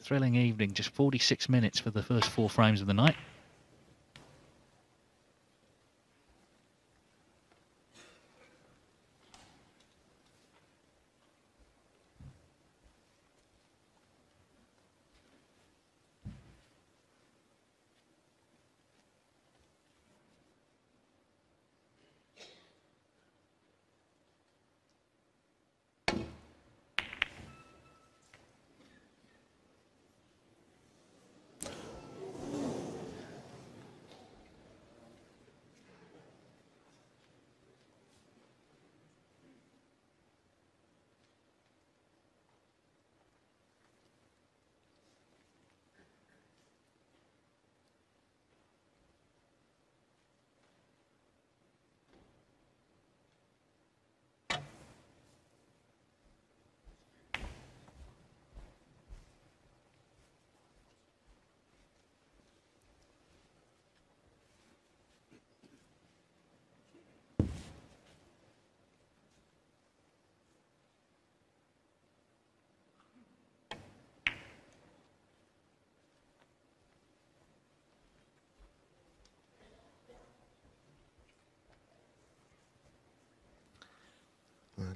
Thrilling evening, just 46 minutes for the first 4 frames of the night.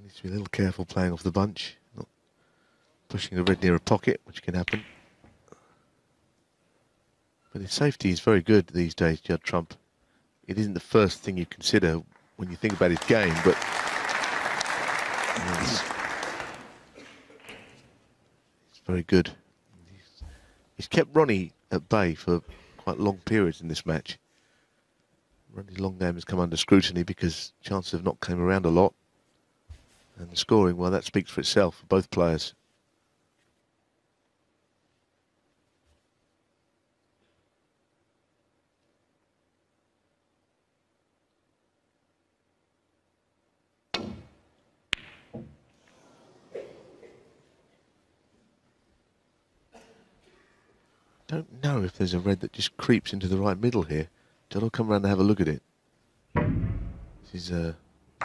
Needs to be a little careful playing off the bunch, not pushing the red near a pocket, which can happen. But his safety is very good these days, Judd Trump. It isn't the first thing you consider when you think about his game, but it's very good. He's kept Ronnie at bay for quite long periods in this match. Ronnie's long game has come under scrutiny because chances have not come around a lot. And the scoring, well, that speaks for itself for both players. Don't know if there's a red that just creeps into the right middle here. John will come around and have a look at it. This is a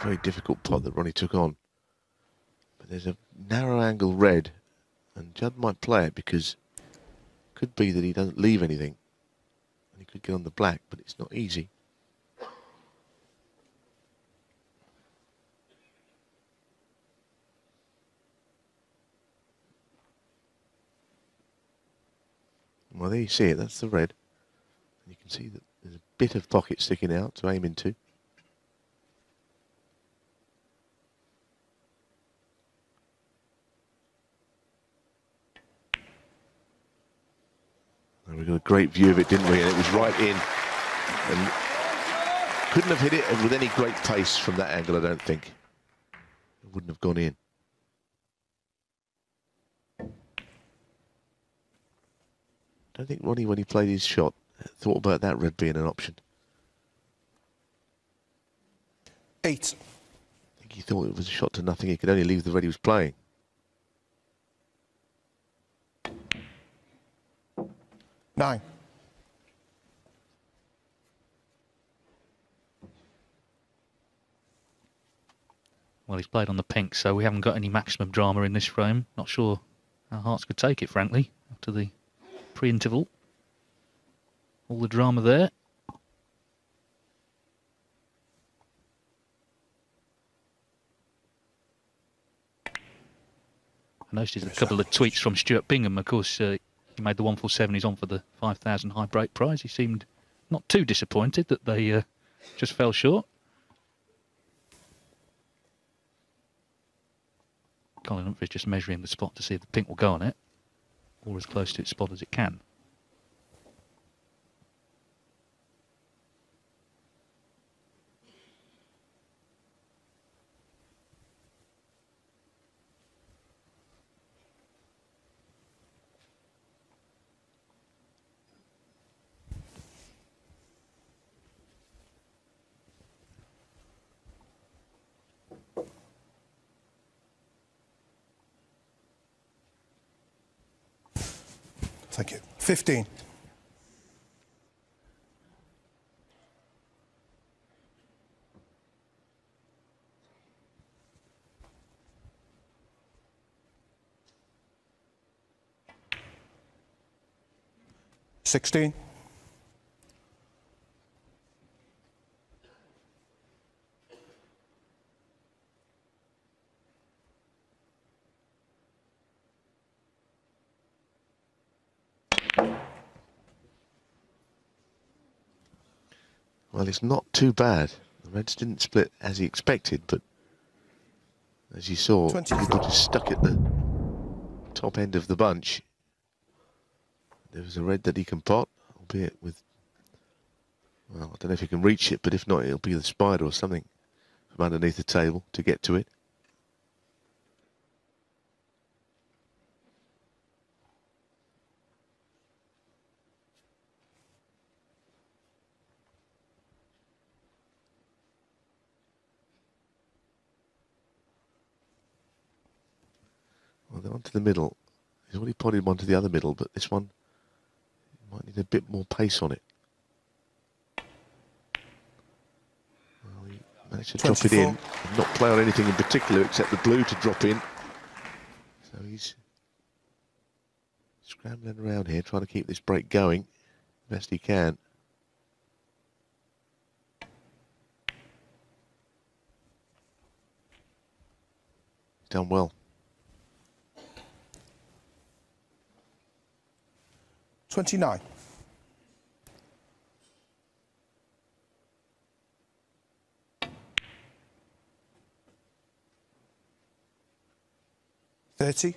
very difficult pot that Ronnie took on. But there's a narrow angle red, and Judd might play it because it could be that he doesn't leave anything. And he could get on the black, but it's not easy. Well, there you see it, that's the red. And you can see that there's a bit of pocket sticking out to aim into. And we got a great view of it, didn't we? And it was right in. And couldn't have hit it with any great pace from that angle, I don't think. It wouldn't have gone in. I don't think Ronnie, when he played his shot, thought about that red being an option. 8. I think he thought it was a shot to nothing. He could only leave the red he was playing. 9. Well, he's played on the pink, so we haven't got any maximum drama in this frame. Not sure how Hearts could take it, frankly, after the pre-interval. All the drama there. I noticed a couple of tweets from Stuart Bingham. Of course, he made the 147. He's on for the 5,000 high break prize. He seemed not too disappointed that they just fell short. Colin Humphrey's just measuring the spot to see if the pink will go on it, or as close to its spot as it can. Take it. 15. 16. Well, it's not too bad. The Reds didn't split as he expected, but as you saw, 24. people just stuck at the top end of the bunch. There was a red that he can pot, albeit with, well, I don't know if he can reach it, but if not, it'll be the spider or something from underneath the table to get to it. Well, they're onto the middle. He's already potted one to the other middle, but this one might need a bit more pace on it. Well, he managed to drop it 24. in and not play on anything in particular except the blue to drop in. So he's scrambling around here, trying to keep this break going best he can. He's done well. 29. $30.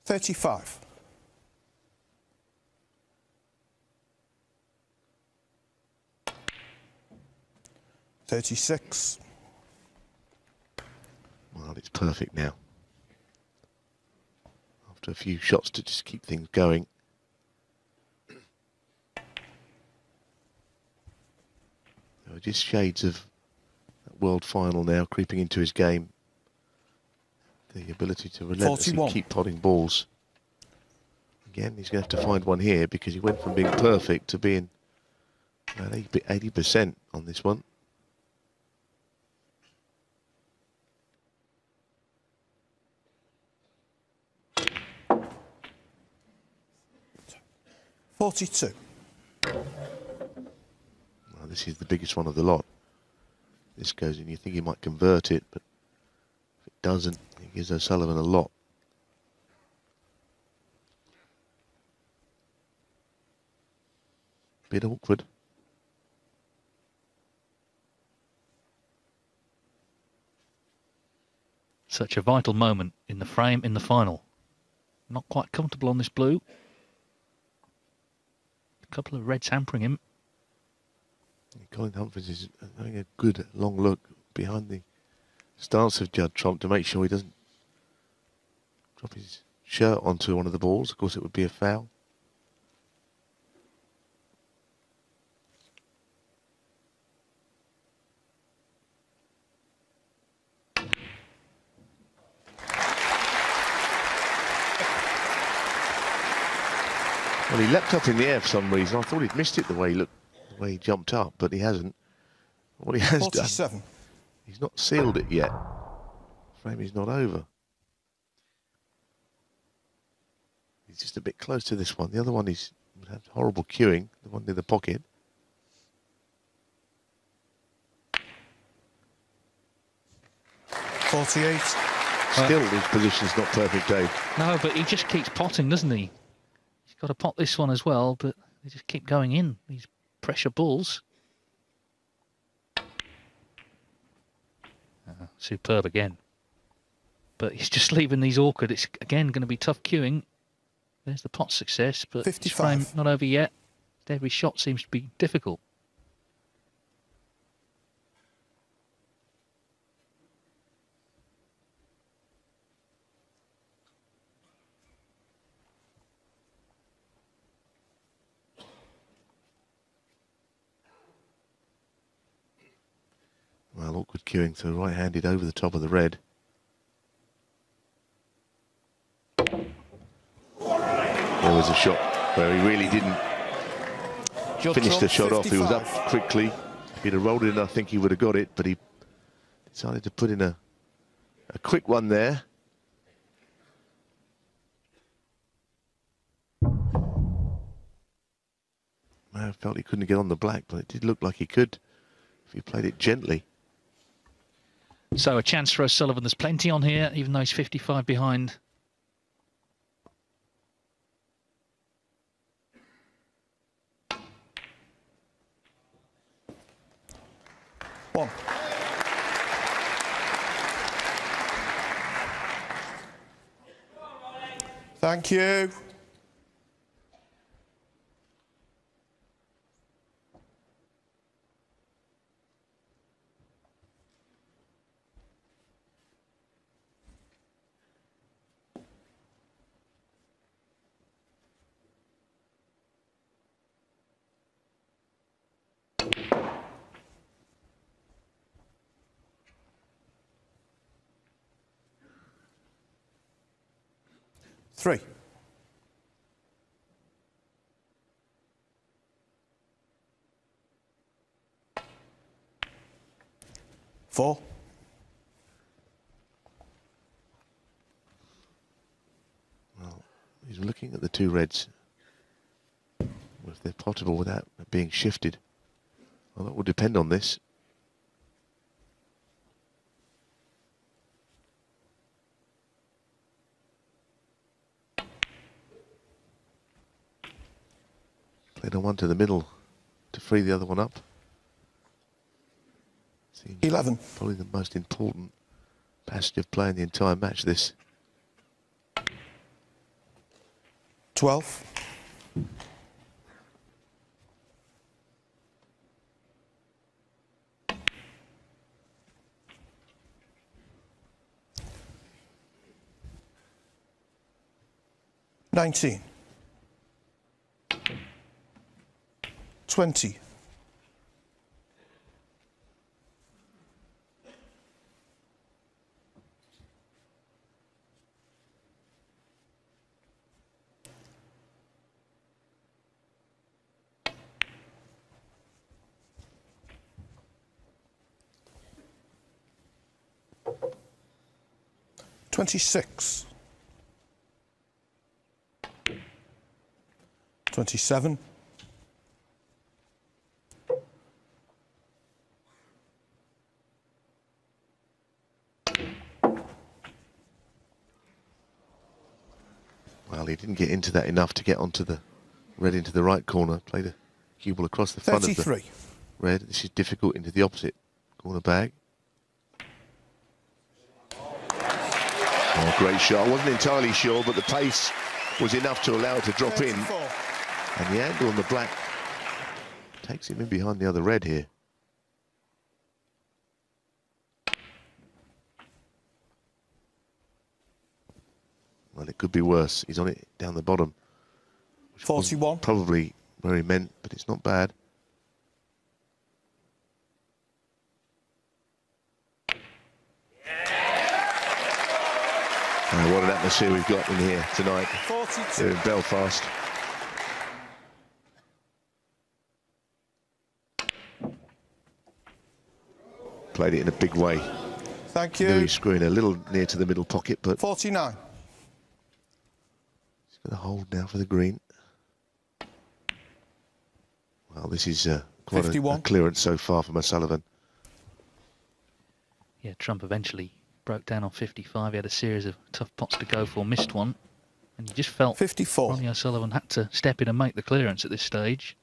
35. 36. Well, it's perfect now. After a few shots to just keep things going. There are just shades of that world final now creeping into his game. The ability to relentlessly 41. keep potting balls. Again, he's going to have to find one here because he went from being perfect to being about 80% on this one. $42. Well, this is the biggest one of the lot. This goes in, you think he might convert it, but if it doesn't, it gives O'Sullivan a lot. Bit awkward. Such a vital moment in the frame in the final. Not quite comfortable on this blue. A couple of reds hampering him. Colin Humphries is having a good long look behind the stance of Judd Trump to make sure he doesn't drop his shirt onto one of the balls. Of course, it would be a foul. Well, he leapt up in the air for some reason. I thought he'd missed it the way he looked, the way he jumped up, but he hasn't. What he has 47. done, he's not sealed it yet. Frame is not over. He's just a bit close to this one. The other one is had horrible cueing, the one near the pocket. $48. Still, his position's not perfect, Dave. No, but he just keeps potting, doesn't he? He's got to pot this one as well, but they just keep going in, these pressure balls. Superb again. But he's just leaving these awkward. It's, again, going to be tough queuing. There's the pot success, but this 55. frame not over yet. Every shot seems to be difficult. Well, awkward queuing, so right-handed over the top of the red. There was a shot where he really didn't Judd finish the Trump, shot off. He was up 55. quickly. If he'd have rolled it in, I think he would have got it, but he decided to put in a quick one there. I felt he couldn't get on the black, but it did look like he could if he played it gently. So a chance for O'Sullivan. There's plenty on here, even though he's 55 behind. One. Thank you. Three. Four. Well, he's looking at the two reds. If they're potable without being shifted. Well, that will depend on this. Played on one to the middle to free the other one up. Seems 11. probably the most important passage of play in the entire match, this. 12. $19. 20. $26. 27. Well, he didn't get into that enough to get onto the red into the right corner. Played a cue ball across the front of the 33. red. This is difficult into the opposite corner bag. Oh, great shot. I wasn't entirely sure, but the pace was enough to allow it to drop in. 34. And the angle on the black takes him in behind the other red here. Well, it could be worse. He's on it down the bottom. Which wasn't 41. probably where he meant, but it's not bad. What an atmosphere we've got in here tonight. 42. Here in Belfast. Played it in a big way. Thank Knew you. he's screwing a little near to the middle pocket, but 49. he's got a hold now for the green. Well, this is quite a 51. clearance so far from O'Sullivan. Yeah, Trump eventually broke down on 55. He had a series of tough pots to go for, missed one. And you just felt 54. Ronnie O'Sullivan had to step in and make the clearance at this stage.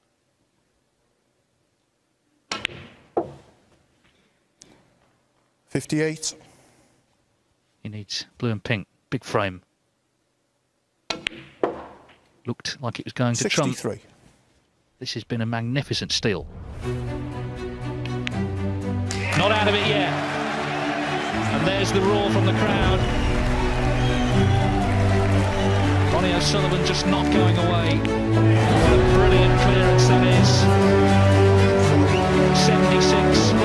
58. In needs blue and pink. Big frame. Looked like it was going to Trump. 63. This has been a magnificent steal. Not out of it yet. And there's the roar from the crowd. Ronnie O'Sullivan just not going away. What a brilliant clearance that is. 76.